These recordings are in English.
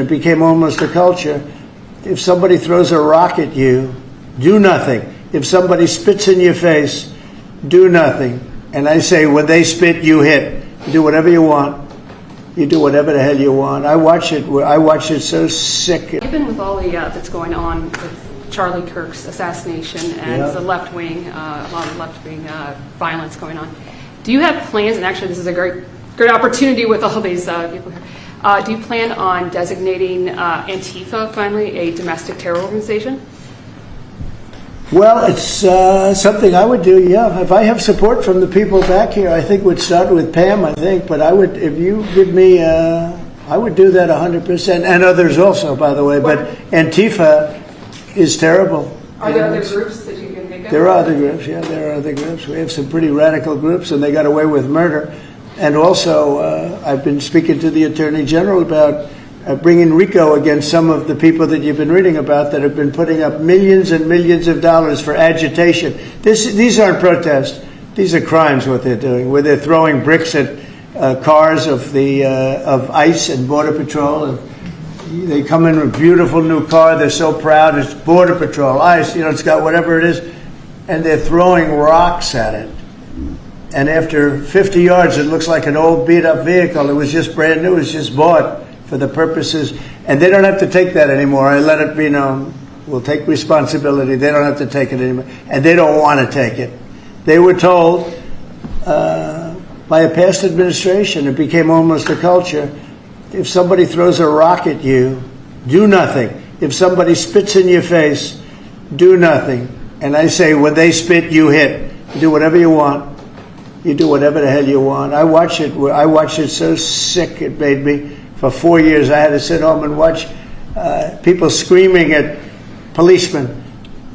It became almost a culture. If somebody throws a rock at you, do nothing. If somebody spits in your face, do nothing. And I say, when they spit, you hit. You do whatever you want. You do whatever the hell you want. I watch it so sick. Even with all the that's going on with Charlie Kirk's assassination and the left wing, a lot of left wing violence going on, do you have plans? And actually, this is a great opportunity with all these people here. Do you plan on designating Antifa finally a domestic terror organization? Well, it's something I would do, yeah. If I have support from the people back here, I think we'd start with Pam, I think. But I would, if you give me, I would do that 100%. And others also, by the way. But Antifa is terrible. Are there other groups that you can think of? There are other groups, yeah. There are other groups. We have some pretty radical groups, and they got away with murder. And also, I've been speaking to the Attorney General about bringing RICO against some of the people that you've been reading about that have been putting up millions and millions of dollars for agitation. These aren't protests. These are crimes, what they're doing, where they're throwing bricks at cars of ICE and Border Patrol. And they come in with a beautiful new car. They're so proud. It's Border Patrol, ICE, it's got whatever it is. And they're throwing rocks at it. And after 50 yards, it looks like an old beat-up vehicle. It was just brand new. It was just bought for the purposes. And they don't have to take that anymore. I let it be known. We'll take responsibility. They don't have to take it anymore. And they don't want to take it. They were told by a past administration, it became almost a culture, if somebody throws a rock at you, do nothing. If somebody spits in your face, do nothing. And I say, when they spit, you hit. You do whatever you want. You do whatever the hell you want. I watched it so sick it made me. For 4 years, I had to sit home and watch people screaming at policemen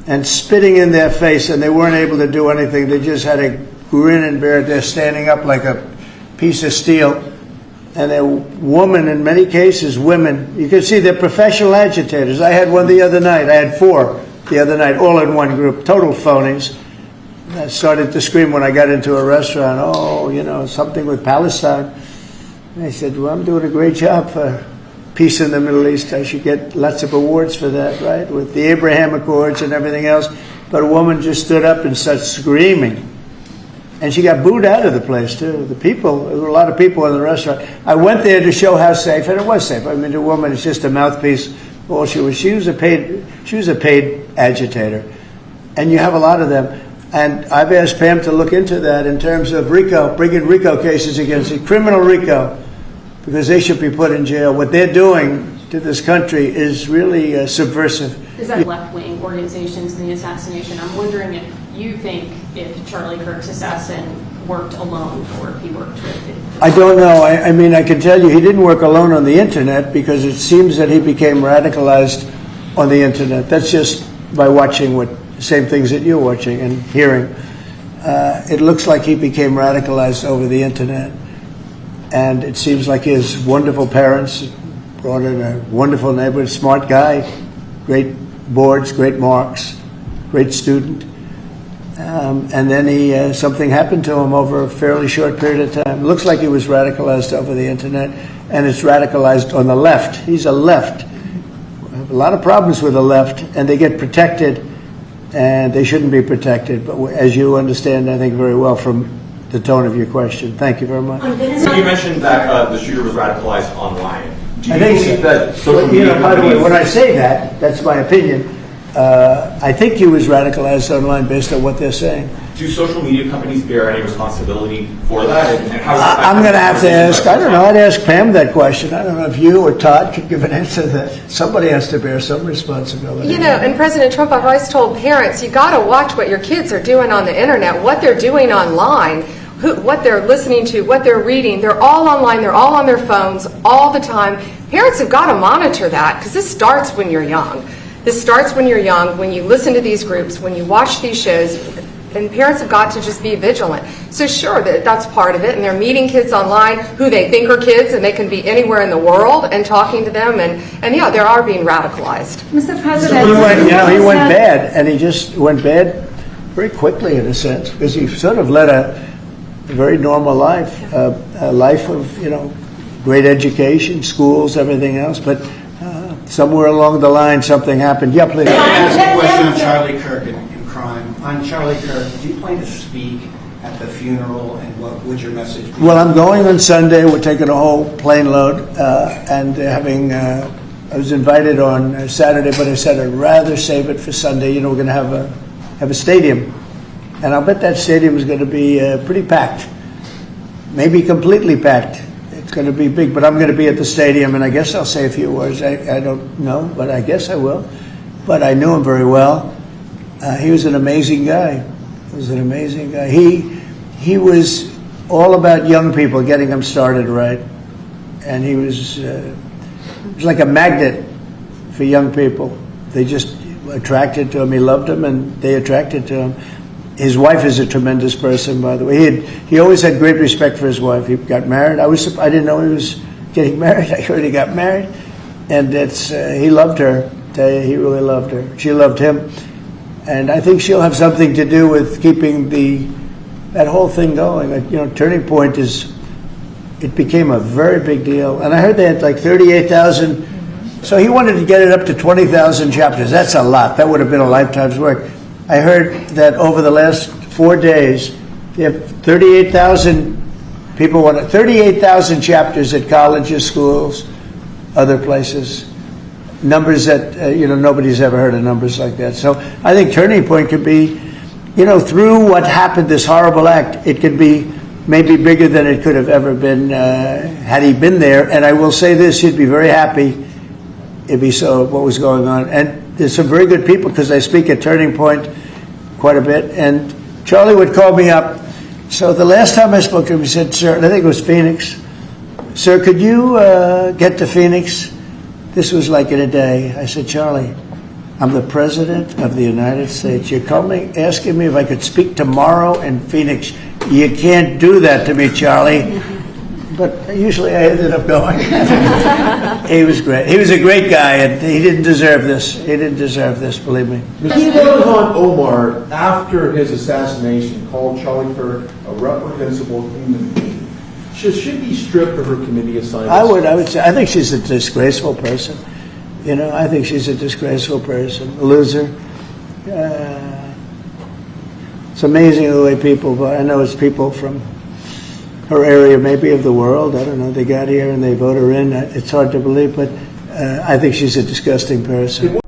and spitting in their face, and they weren't able to do anything. They just had a grin and bear it. They're standing up like a piece of steel. And they're women, in many cases, women. You can see they're professional agitators. I had one the other night. I had 4 the other night, all in one group, total phonies. I started to scream when I got into a restaurant, something with Palestine. And I said, well, I'm doing a great job for peace in the Middle East. I should get lots of awards for that, right? With the Abraham Accords and everything else. But a woman just stood up and started screaming. And she got booed out of the place, too. There were a lot of people in the restaurant. I went there to show how safe, and it was safe. I mean, the woman is just a mouthpiece. All she was a paid agitator. And you have a lot of them. And I've asked Pam to look into that in terms of RICO, bringing RICO cases against it, criminal RICO, because they should be put in jail. What they're doing to this country is really subversive. Is that left-wing organizations in the assassination? I'm wondering if you think if Charlie Kirk's assassin worked alone or if he worked with... I don't know. I mean, I can tell you he didn't work alone on the Internet, because it seems that he became radicalized on the Internet. That's just by watching same things that you're watching and hearing. It looks like he became radicalized over the Internet. And it seems like his wonderful parents brought in a wonderful neighborhood, smart guy, great boards, great marks, great student. And then something happened to him over a fairly short period of time. It looks like he was radicalized over the Internet, and it's radicalized on the left. He's a left. We have a lot of problems with the left, and they get protected, and they shouldn't be protected. But as you understand, I think, very well from the tone of your question. Thank you very much. So you mentioned that the shooter was radicalized online. Do you I think believe so. that social media by the way, companies... when I say that, that's my opinion. I think he was radicalized online based on what they're saying. Do social media companies bear any responsibility for that? And how I'm going to have to ask, I don't know, I'd ask Pam that question. I don't know if you or Todd could give an answer to that. Somebody has to bear some responsibility. And President Trump, I've always told parents, you got to watch what your kids are doing on the Internet, what they're doing online, what they're listening to, what they're reading. They're all online. They're all on their phones all the time. Parents have got to monitor that, because this starts when you're young. This starts when you're young, when you listen to these groups, when you watch these shows, and parents have got to just be vigilant. So sure, that's part of it, and they're meeting kids online who they think are kids, and they can be anywhere in the world, and talking to them, and yeah, they are being radicalized. Mr. President, he went bad, and he just went bad very quickly in a sense, because he sort of led a very normal life, a life of, great education, schools, everything else, but somewhere along the line something happened. Yeah, please. Ask a question on Charlie Kirk and crime. On Charlie Kirk, do you plan to speak at the funeral, and what would your message be? Well, I'm going on Sunday. We're taking a whole plane load, and having. I was invited on Saturday, but I said I'd rather save it for Sunday. You know, we're going to have a stadium, and I'll bet that stadium is going to be pretty packed, maybe completely packed. It's going to be big, but I'm going to be at the stadium, and I guess I'll say a few words. I don't know, but I guess I will. But I knew him very well. He was an amazing guy. He was an amazing guy. He was all about young people, getting them started right, and he was like a magnet for young people. They just attracted to him. He loved them, and they attracted to him. His wife is a tremendous person, by the way. He always had great respect for his wife. He got married. I didn't know he was getting married. I heard he got married, and he loved her. Tell you, he really loved her. She loved him, and I think she'll have something to do with keeping that whole thing going. You know, Turning Point it became a very big deal, and I heard they had like 38,000. So he wanted to get it up to 20,000 chapters. That's a lot. That would have been a lifetime's work. I heard that over the last 4 days, they have 38,000 people 38,000 chapters at colleges, schools, other places. Numbers that nobody's ever heard of numbers like that. So I think Turning Point could be, through what happened, this horrible act, it could be maybe bigger than it could have ever been had he been there. And I will say this: he'd be very happy if he saw what was going on. And there's some very good people, because I speak at Turning Point quite a bit. And Charlie would call me up. So the last time I spoke to him, he said, "Sir," and I think it was Phoenix, "Sir, could you get to Phoenix?" This was like in a day. I said, "Charlie, I'm the President of the United States. You're asking me if I could speak tomorrow in Phoenix. You can't do that to me, Charlie." But usually I ended up going. He was great. He was a great guy, and he didn't deserve this. He didn't deserve this, believe me. Ilhan Omar, after his assassination, called Charlie Kirk a reprehensible human being. Should she be stripped of her committee assignments? I would say, I think she's a disgraceful person. I think she's a disgraceful person, a loser. It's amazing the way people vote. I know it's people from her area, maybe of the world. I don't know. They got here and they vote her in. It's hard to believe, but I think she's a disgusting person.